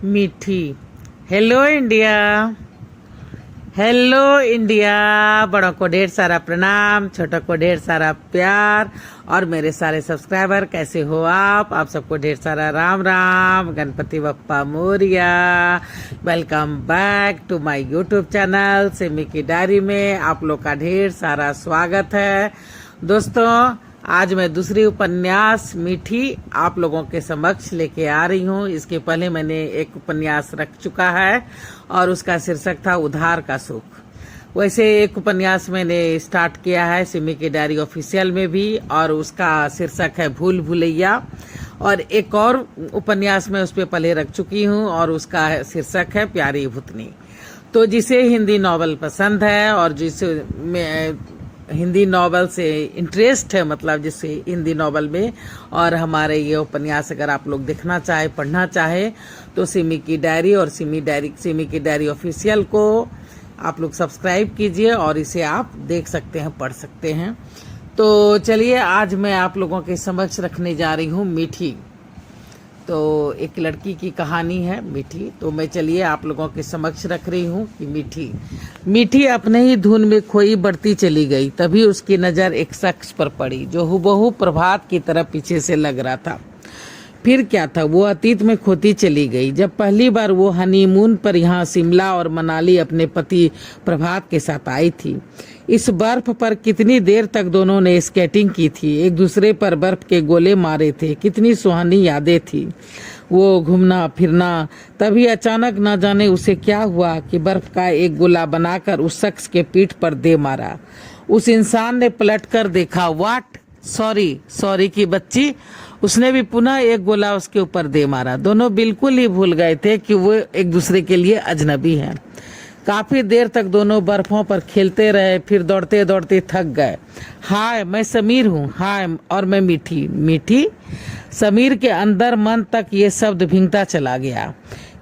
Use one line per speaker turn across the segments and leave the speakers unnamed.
मीठी। Hello India, hello India. बड़ों को ढेर सारा प्रणाम, छोटों को ढेर सारा प्यार, और मेरे सारे सब्सक्राइबर कैसे हो आप सबको ढेर सारा Ram Ram, Ganpati Bappa Morya. Welcome back to my YouTube channel Simi की डायरी में आप लोग का ढेर सारा स्वागत है। दोस्तों, आज मैं दूसरी उपन्यास मीठी आप लोगों के समक्ष लेके आ रही हूँ। इसके पहले मैंने एक उपन्यास रख चुका है और उसका शीर्षक था उधार का सुख। वैसे एक उपन्यास मैंने स्टार्ट किया है सिमी की डायरी ऑफिशियल में भी, और उसका शीर्षक है भूल भुलैया। और एक और उपन्यास मैं उस पर पहले रख चुकी हूँ और उसका शीर्षक है प्यारी भूतनी। तो जिसे हिंदी नॉवल पसंद है और जिसे हिंदी नॉवल से इंटरेस्ट है, मतलब जिससे हिंदी नॉवल में और हमारे ये उपन्यास अगर आप लोग देखना चाहे, पढ़ना चाहे, तो सिमी की डायरी और सिमी की डायरी ऑफिशियल को आप लोग सब्सक्राइब कीजिए और इसे आप देख सकते हैं, पढ़ सकते हैं। तो चलिए, आज मैं आप लोगों के समक्ष रखने जा रही हूँ मीठी। तो एक लड़की की कहानी है मीठी। तो मैं चलिए आप लोगों के समक्ष रख रही हूँ कि मीठी अपने ही धुन में खोई बढ़ती चली गई। तभी उसकी नज़र एक शख्स पर पड़ी जो हुबहू प्रभात की तरह पीछे से लग रहा था। फिर क्या था, वो अतीत में खोती चली गई। जब पहली बार वो हनीमून पर यहाँ शिमला और मनाली अपने पति प्रभात के साथ आई थी। इस बर्फ पर कितनी देर तक दोनों ने स्केटिंग की थी, एक दूसरे पर बर्फ के गोले मारे थे। कितनी सुहानी यादें थी वो घूमना फिरना। तभी अचानक ना जाने उसे क्या हुआ कि बर्फ का एक गोला बनाकर उस शख्स के पीठ पर दे मारा। उस इंसान ने पलट कर देखा। वाट, सॉरी की बच्ची। उसने भी पुनः एक गोला उसके ऊपर दे मारा। दोनों बिल्कुल ही भूल गए थे कि वो एक दूसरे के लिए अजनबी हैं। काफी देर तक दोनों बर्फों पर खेलते रहे, फिर दौड़ते दौड़ते थक गए। हाय, मैं समीर हूँ। हाय, और मैं मीठी। समीर के अंदर मन तक ये शब्द भींगता चला गया।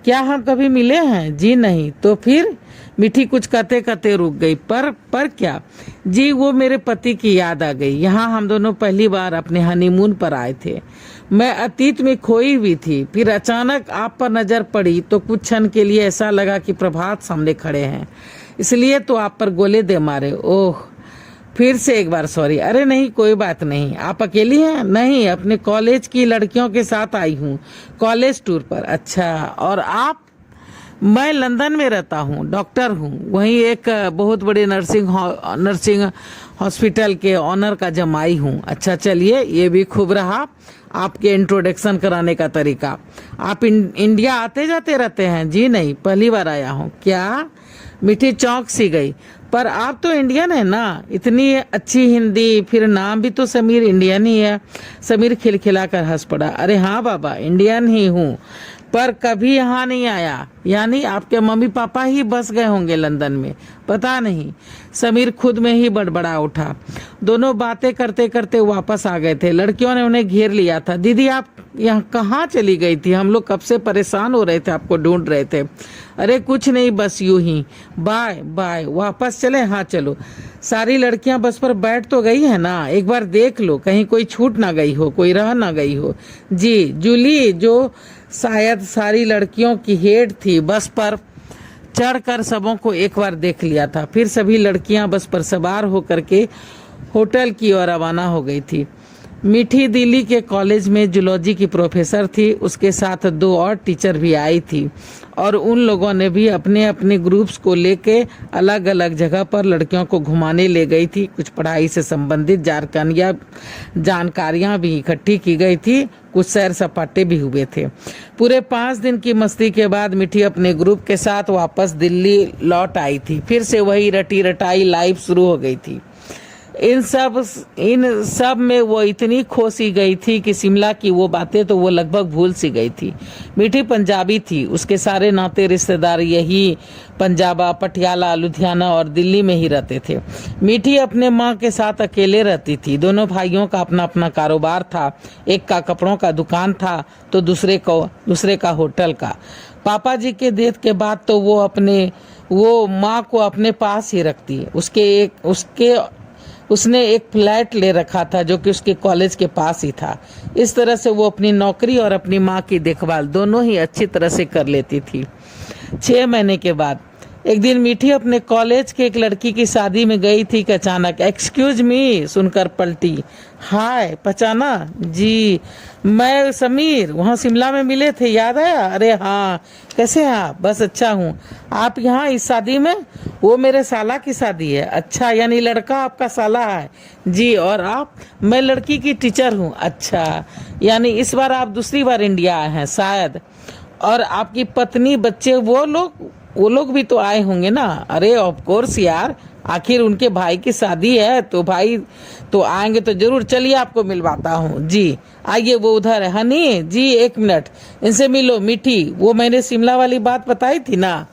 क्या हम कभी मिले हैं? जी नहीं। तो फिर? मीठी कुछ कहते कहते रुक गई। पर क्या? जी, वो मेरे पति की याद आ गई। यहाँ हम दोनों पहली बार अपने हनीमून पर आए थे। मैं अतीत में खोई हुई थी। फिर अचानक आप पर नजर पड़ी तो कुछ क्षण के लिए ऐसा लगा कि प्रभात सामने खड़े हैं, इसलिए तो आप पर गोले दे मारे। ओह, फिर से एक बार सॉरी। अरे नहीं, कोई बात नहीं। आप अकेली हैं? नहीं, अपने कॉलेज की लड़कियों के साथ आई हूँ, कॉलेज टूर पर। अच्छा, और आप? मैं लंदन में रहता हूँ, डॉक्टर हूँ, वहीं एक बहुत बड़े नर्सिंग हॉस्पिटल के ऑनर का जमाई हूँ। अच्छा, चलिए, ये भी खूब रहा आपके इंट्रोडक्शन कराने का तरीका। आप इंडिया आते जाते रहते हैं? जी नहीं, पहली बार आया हूँ। क्या? मीठी चौंक सी गई। पर आप तो इंडियन है ना? इतनी अच्छी हिंदी, फिर नाम भी तो समीर इंडियन ही है। समीर खिलखिलाकर हंस पड़ा। अरे हाँ बाबा, इंडियन ही हूँ, पर कभी यहाँ नहीं आया। यानी आपके मम्मी पापा ही बस गए होंगे लंदन में? पता नहीं। समीर खुद में ही बड़बड़ा उठा। दोनों बातें करते करते वापस आ गए थे। लड़कियों ने उन्हें घेर लिया था। दीदी, आप यहाँ कहाँ चली गई थी? हम लोग कब से परेशान हो रहे थे, आपको ढूंढ रहे थे। अरे कुछ नहीं, बस यूं ही। Bye bye. वापस चले? हाँ चलो। सारी लड़कियां बस पर बैठ तो गई है ना? एक बार देख लो, कहीं कोई छूट ना गई हो, कोई रह ना गई हो। जी, जूली, जो शायद सारी लड़कियों की हेड थी, बस पर चढ़कर सबों को एक बार देख लिया था। फिर सभी लड़कियां बस पर सवार होकर के होटल की ओर रवाना हो गई थी। मीठी दिल्ली के कॉलेज में जूलॉजी की प्रोफेसर थी। उसके साथ 2 और टीचर भी आई थी और उन लोगों ने भी अपने अपने ग्रुप्स को लेके अलग अलग जगह पर लड़कियों को घुमाने ले गई थी। कुछ पढ़ाई से संबंधित जानकारियां भी इकट्ठी की गई थी। कुछ सैर सपाटे भी हुए थे। पूरे 5 दिन की मस्ती के बाद मीठी अपने ग्रुप के साथ वापस दिल्ली लौट आई थी। फिर से वही रटी रटाई लाइफ शुरू हो गई थी। इन सब में वो इतनी खो सी गई थी कि शिमला की वो बातें तो वो लगभग भूल सी गई थी। मीठी पंजाबी थी, उसके सारे नाते रिश्तेदार यही पंजाबा, पटियाला, लुधियाना और दिल्ली में ही रहते थे। मीठी अपने माँ के साथ अकेले रहती थी। दोनों भाइयों का अपना अपना कारोबार था। एक का कपड़ों का दुकान था तो दूसरे का होटल का। पापा जी के डेथ के बाद तो वो माँ को अपने पास ही रखती। उसने एक फ्लैट ले रखा था जो कि उसके कॉलेज के पास ही था। इस तरह से वो अपनी नौकरी और अपनी माँ की देखभाल दोनों ही अच्छी तरह से कर लेती थी। 6 महीने के बाद एक दिन मीठी अपने कॉलेज के एक लड़की की शादी में गई थी कि अचानक एक्सक्यूज मी सुनकर पलटी। हाय, पहचाना? जी, मैं समीर, वहाँ शिमला में मिले थे, याद आया? अरे हाँ, कैसे हैं आप? बस अच्छा हूँ। आप यहाँ इस शादी में? वो मेरे साला की शादी है। अच्छा, यानी लड़का आपका साला है? जी, और आप? मैं लड़की की टीचर हूँ। अच्छा, यानी इस बार आप दूसरी बार इंडिया आए हैं शायद। और आपकी पत्नी, बच्चे, वो लोग भी तो आए होंगे ना? अरे ऑफ कोर्स यार, आखिर उनके भाई की शादी है तो भाई तो आएंगे तो जरूर। चलिए आपको मिलवाता हूँ। जी आइए, वो उधर है। हनी जी, 1 मिनट, इनसे मिलो। मीठी, वो मैंने शिमला वाली बात बताई थी ना?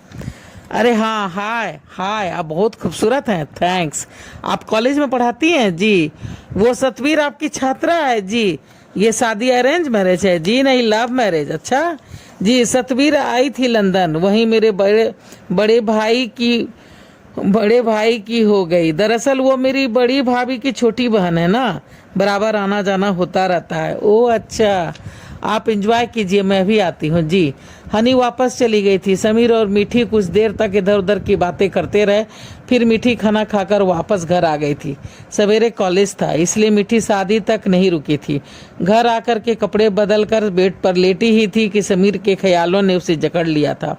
अरे हाँ, हाय हाय, आप बहुत खूबसूरत हैं। थैंक्स। आप कॉलेज में पढ़ाती हैं? जी। वो सतवीर आपकी छात्रा है? जी। ये शादी अरेंज मैरिज है? जी नहीं, लव मैरिज। अच्छा जी। सतवीर आई थी लंदन, वहीं मेरे बड़े भाई की हो गई। दरअसल वो मेरी बड़ी भाभी की छोटी बहन है ना, बराबर आना जाना होता रहता है। ओह अच्छा, आप एंजॉय कीजिए, मैं भी आती हूँ। जी। हनी वापस चली गई थी। समीर और मीठी कुछ देर तक इधर उधर की बातें करते रहे। फिर मीठी खाना खाकर वापस घर आ गई थी। सवेरे कॉलेज था, इसलिए मीठी शादी तक नहीं रुकी थी। घर आकर के कपड़े बदल कर बेड पर लेटी ही थी कि समीर के ख्यालों ने उसे जकड़ लिया था।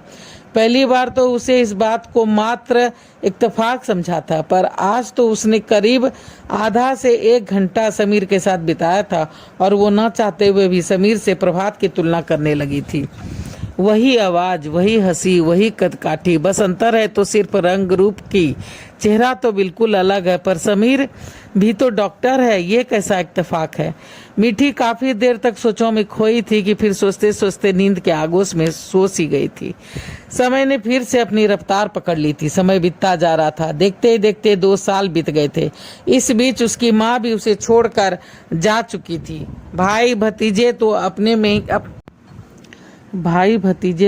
पहली बार तो उसे इस बात को मात्र इत्तेफाक समझा था, पर आज तो उसने करीब आधा से 1 घंटा समीर के साथ बिताया था और वो न चाहते हुए भी समीर से प्रभात की तुलना करने लगी थी। वही आवाज, वही हंसी, वही कदकाठी, बस अंतर है तो सिर्फ रंग रूप की। चेहरा तो बिल्कुल अलग है, पर समीर भी तो डॉक्टर है, ये कैसा इत्तेफाक है। मीठी काफी देर तक सोचों में खोई थी कि फिर सोचते सोचते नींद के आगोश में सो सी गई थी। समय ने फिर से अपनी रफ्तार पकड़ ली थी। समय बीतता जा रहा था। देखते ही देखते 2 साल बीत गए थे। इस बीच उसकी माँ भी उसे छोड़कर जा चुकी थी। भाई भतीजे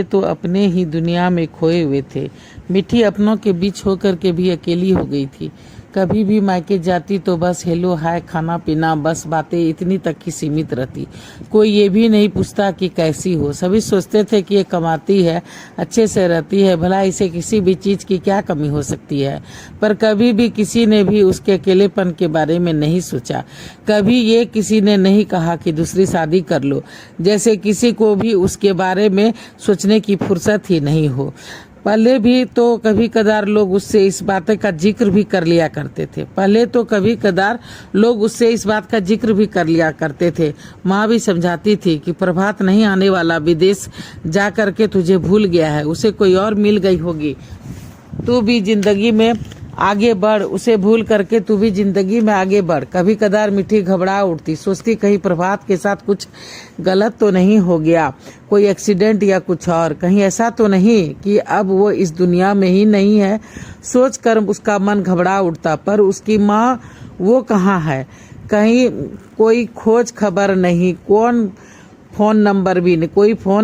तो अपने ही दुनिया में खोए हुए थे। मिठी अपनों के बीच होकर के भी अकेली हो गई थी। कभी भी मायके जाती तो बस हेलो हाय, खाना पीना, बस बातें इतनी तक ही सीमित रहती। कोई ये भी नहीं पूछता कि कैसी हो। सभी सोचते थे कि ये कमाती है, अच्छे से रहती है, भला इसे किसी भी चीज की क्या कमी हो सकती है। पर कभी भी किसी ने भी उसके अकेलेपन के बारे में नहीं सोचा। कभी ये किसी ने नहीं कहा कि दूसरी शादी कर लो, जैसे किसी को भी उसके बारे में सोचने की फुर्सत ही नहीं हो। पहले भी तो कभी कदार लोग उससे इस बात का जिक्र भी कर लिया करते थे। माँ भी समझाती थी कि प्रभात नहीं आने वाला, विदेश जा करके तुझे भूल गया है, उसे कोई और मिल गई होगी। तू भी जिंदगी में आगे बढ़, उसे भूल करके तू भी जिंदगी में आगे बढ़। कभी कदार मिठी घबरा उठती, सोचती कहीं प्रभात के साथ कुछ गलत तो नहीं हो गया, कोई एक्सीडेंट या कुछ और, कहीं ऐसा तो नहीं कि अब वो इस दुनिया में ही नहीं है। सोच कर उसका मन घबरा उठता। पर उसकी माँ, वो कहाँ है? कहीं कोई खोज खबर नहीं, कोई फोन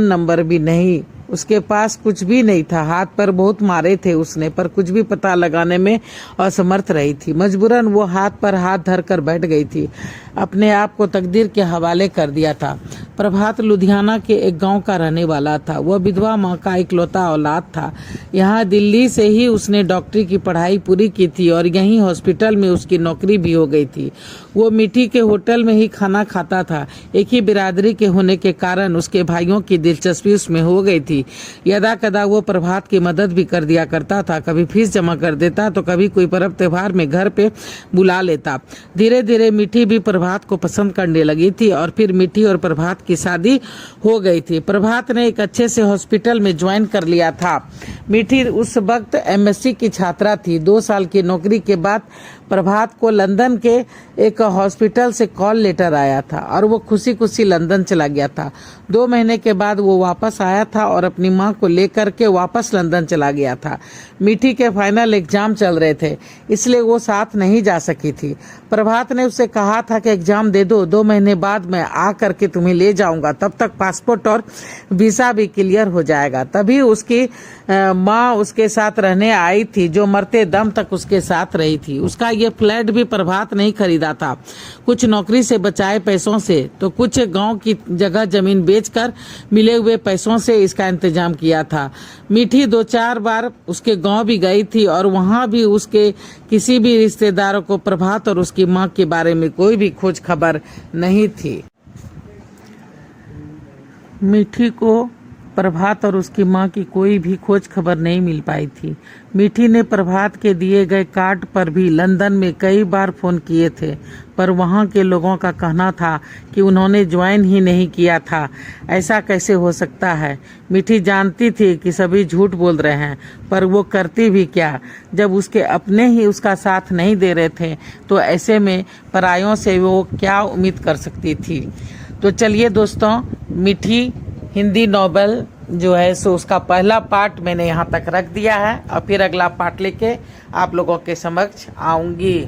नंबर भी नहीं। उसके पास कुछ भी नहीं था। हाथ पर बहुत मारे थे उसने, पर कुछ भी पता लगाने में असमर्थ रही थी। मजबूरन वो हाथ पर हाथ धरकर बैठ गई थी, अपने आप को तकदीर के हवाले कर दिया था। प्रभात लुधियाना के एक गांव का रहने वाला था। वह विधवा माँ का इकलौता औलाद था। यहाँ दिल्ली से ही उसने डॉक्टरी की पढ़ाई पूरी की थी और यहीं हॉस्पिटल में उसकी नौकरी भी हो गई थी। वो मिठी के होटल में ही खाना खाता था। एक ही बिरादरी के होने के कारण उसके भाइयों की दिलचस्पी उसमें हो गई थी। यदा कदा वो प्रभात की मदद भी कर दिया करता था। कभी फीस जमा कर देता तो कभी कोई पर्व त्योहार में घर पे बुला लेता। धीरे धीरे मिठी भी प्रभात को पसंद करने लगी थी और फिर मिठी और प्रभात की शादी हो गई थी। प्रभात ने एक अच्छे से हॉस्पिटल में ज्वाइन कर लिया था। मिठी उस वक्त एमएससी की छात्रा थी। 2 साल की नौकरी के बाद प्रभात को लंदन के एक हॉस्पिटल से कॉल लेटर आया था और वो खुशी खुशी लंदन चला गया था। 2 महीने के बाद वो वापस आया था और अपनी माँ को लेकर के वापस लंदन चला गया था। मिठी के फाइनल एग्जाम चल रहे थे, इसलिए वो साथ नहीं जा सकी थी। प्रभात ने उससे कहा था कि एग्जाम दे दो, 2 महीने बाद मैं आ करके तुम्हें ले जाऊंगा, तब तक पासपोर्ट और वीसा भी क्लियर हो जाएगा। तभी उसकी माँ उसके साथ रहने आई थी, जो मरते दम तक उसके साथ रही थी। उसका ये फ्लैट भी प्रभात नहीं खरीदा था। कुछ नौकरी से बचाए पैसों से तो कुछ गांव की जगह जमीन बेचकर मिले हुए पैसों से इसका इंतजाम किया था। मीठी 2-4 बार उसके गांव भी गई थी और वहां भी उसके किसी भी रिश्तेदारों को प्रभात और उसकी मां के बारे में कोई भी खोज खबर नहीं थी। मीठी को प्रभात और उसकी मां की कोई भी खोज खबर नहीं मिल पाई थी। मीठी ने प्रभात के दिए गए कार्ड पर भी लंदन में कई बार फोन किए थे, पर वहां के लोगों का कहना था कि उन्होंने ज्वाइन ही नहीं किया था। ऐसा कैसे हो सकता है? मीठी जानती थी कि सभी झूठ बोल रहे हैं, पर वो करती भी क्या जब उसके अपने ही उसका साथ नहीं दे रहे थे, तो ऐसे में परायों से वो क्या उम्मीद कर सकती थी। तो चलिए दोस्तों, मीठी हिंदी नॉवेल जो है सो उसका पहला पार्ट मैंने यहाँ तक रख दिया है और फिर अगला पार्ट लेके आप लोगों के समक्ष आऊंगी।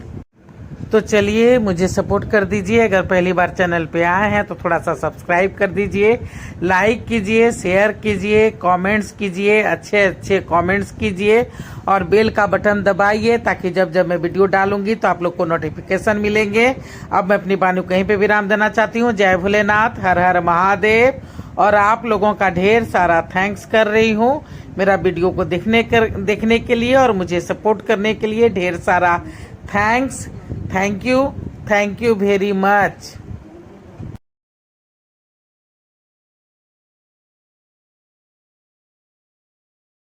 तो चलिए मुझे सपोर्ट कर दीजिए। अगर पहली बार चैनल पे आए हैं तो थोड़ा सा सब्सक्राइब कर दीजिए, लाइक कीजिए, शेयर कीजिए, कमेंट्स कीजिए, अच्छे अच्छे कमेंट्स कीजिए और बेल का बटन दबाइए ताकि जब जब मैं वीडियो डालूंगी तो आप लोग को नोटिफिकेशन मिलेंगे। अब मैं अपनी वाणी कहीं पे विराम देना चाहती हूँ। जय भोलेनाथ, हर हर महादेव। और आप लोगों का ढेर सारा थैंक्स कर रही हूँ मेरा वीडियो को देखने के लिए और मुझे सपोर्ट करने के लिए। ढेर सारा thanks. Thank you very much.